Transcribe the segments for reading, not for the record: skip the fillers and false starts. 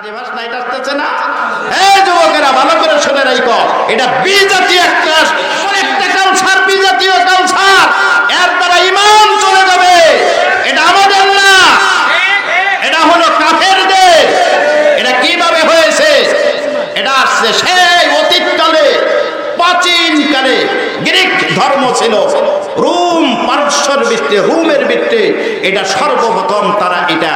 দিবস নাইট আসতেছে না? এই যুবকেরা ভালো করে শুনে রাখো, এটা বিজাতীয় একটা কালচার, বিজাতীয় কালচার। এর দ্বারা ঈমান চলে যাবে। এটা আমাদের না, এটা হলো কাফেরদের। এটা কিভাবে হয়েছে? এটা আসছে সেই অতীতকালে, প্রাচীনকালে গ্রিক ধর্ম ছিল, রোম পারস্যের ভিত্তি, রোমের ভিত্তি। এটা সর্বপ্রথম তারা এটা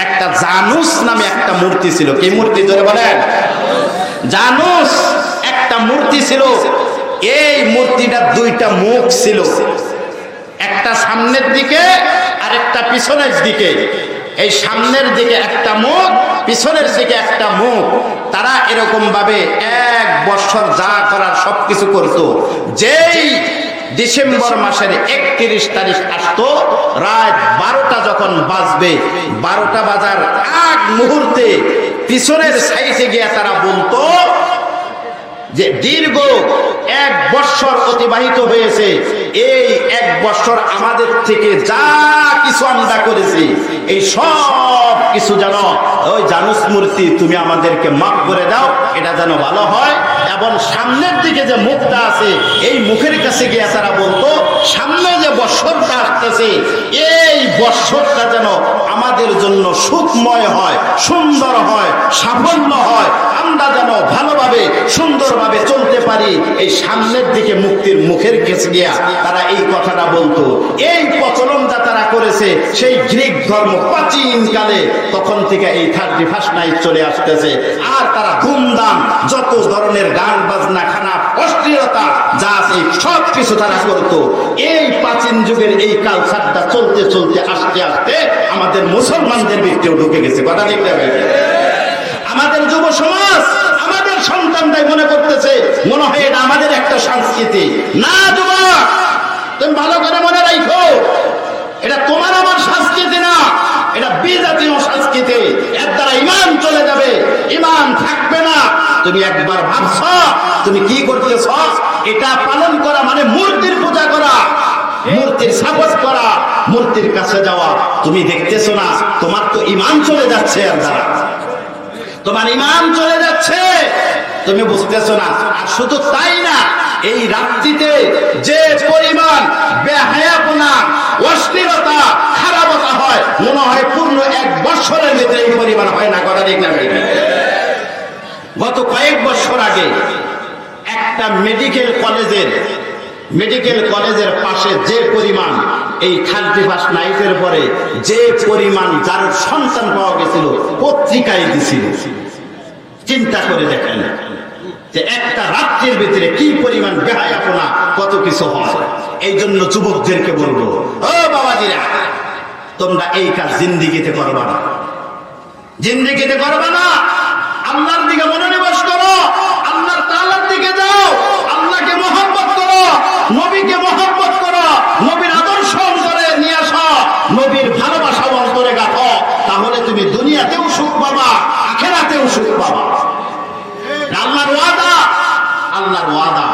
একটা জানুস নামে একটা মূর্তি ছিল। কি মূর্তি ধরে বলেন? জানুস একটা মূর্তি ছিল। এই মূর্তিটা দুইটা মুখ ছিল, একটা সামনের দিকে আর একটা পিছনের দিকে। এই সামনের দিকে একটা মুখ, পিছনের দিকে একটা মুখ। তারা এরকম ভাবে 1 বছর যা করার সবকিছু করত। যেই ডিসেম্বর মাসের 31 তারিখ আসতো, রাত 12টা যখন বাজবে, 12টা বাজার আগ মুহূর্তে পিছনের সাইডে গিয়ে তারা বলতো যে দীর্ঘ 1 বছর অতিবাহিত হয়েছে, এই 1 বছর আমাদের থেকে যা কিছু আমরা করেছি এই সব কিছু যেন ওই জানুস মূর্তি তুমি আমাদেরকে মাফ করে দাও, এটা যেন ভালো হয়। এবং সামনের দিকে যে মুখটা আছে, এই মুখের কাছে গিয়ে তারা বলতো সামনে যে বছরটা আসতেছে, এই বছরটা যেন আমাদের জন্য সুখময় হয়, সুন্দর হয়, সাফল্য হয়, আমরা যেন ভালোভাবে সুন্দরভাবে চলতে পারি। এই সামনের দিকে মুক্তির মুখের কাছে গিয়া তারা এই কথাটা বলতো। এই প্রচলনটা তারা করেছে সেই গ্রিক ধর্ম প্রাচীন কালে। তখন থেকে এই 31 নাইট চলে আসতেছে। আর তারা ধুমধাম যত ধরনের গান বাজনা, খানা, অশ্লীলতা যা আছে সব কিছু তারা করতো। এই প্রাচীন যুগের এই কালচারটা চলতে চলতে আস্তে আস্তে আমাদের মুসলমানদের ভিতরেও ঢুকে গেছে। কথা দেখতে হবে। আমাদের যুব সমাজ, আমাদের সন্তানরাই মনে করতেছে মনে হয় এটা আমাদের একটা সংস্কৃতি। না যুবক, তুমি ভালো করে মনে রাখো, এটা তোমার আমার সংস্কৃতি না, এটা বিজাতীয় সংস্কৃতি। এর দ্বারা ঈমান চলে যাবে, ঈমান থাকবে না। তুমি একবার ভাবছ তুমি কি করতেছ? এটা পালন করা মানে মূর্তির পূজা করা, মূর্তির সাপোর্ট করা, মূর্তির কাছে যাওয়া। তুমি দেখতেছো না তোমার তো ঈমান চলে যাচ্ছে, এর দ্বারা তোমার ঈমান চলে যাচ্ছে, তুমি বুঝতেছো না। আর শুধু তাই না, এই রাত্রিতে যে পরিমাণ বেহায়াপনা, অশ্লীলতা, খারাপতা হয়, মনে হয় পূর্ণ 1 বছরের ভিতরে এই পরিমাণ হয় না। কথা ঠিক না? গত কয়েক বছর আগে একটা মেডিকেল কলেজের পাশে যে পরিমাণ এই 31 নাইটের পরে যে পরিমাণ যার সন্তান পাওয়া গেছিল, পত্রিকায় দিছিল। চিন্তা করে দেখেন যে একটা রাত্রির ভিতরে কি পরিমাণ বেহায়াপনা, কত কিছু হয়। এই জন্য যুবকদেরকে বলবো, ও বাবাজিরা, তোমরা এই কাজ জিন্দিগিতে করবা না, জিন্দিগিতে করবা না। আল্লাহর দিকে মনোনিবেশ করো, আল্লাহর তাআলার দিকে যাও, আল্লাহকে মহব্বত করো, নবীকে মহব্বত করো, নবীর আদর্শ অন্তরে নিয়ে আসো, নবীর ভালোবাসা অন্তরে গাঁথো। তাহলে তুমি দুনিয়াতেও সুখ পাবা, আখিরাতেও সুখ পাবা। আল্লাহর ওয়াদা, আল্লাহর ওয়াদা।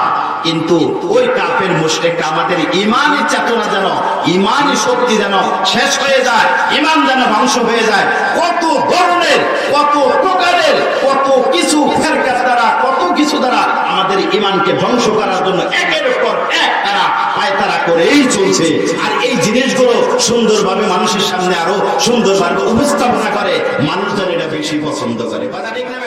কিন্তু ওই কাফের মুশরিকরা আমাদের ঈমানি চেতনা যেন, ঈমানি শক্তি যেন শেষ হয়ে যায়, ঈমান যেন ধ্বংস হয়ে যায়। কত ধরনের, কত প্রকারের, কত কিছু ফেরকাত দ্বারা, কত কিছু দ্বারা আমাদের ঈমানকে ধ্বংস করার জন্য একের পর এক তারা পায়তারা করেই চলছে। আর এই জিনিসগুলো সুন্দরভাবে মানুষের সামনে আরো সুন্দরভাবে উপস্থাপনা করে, মানুষজন এটা বেশি পছন্দ করে। কথা ঠিক না?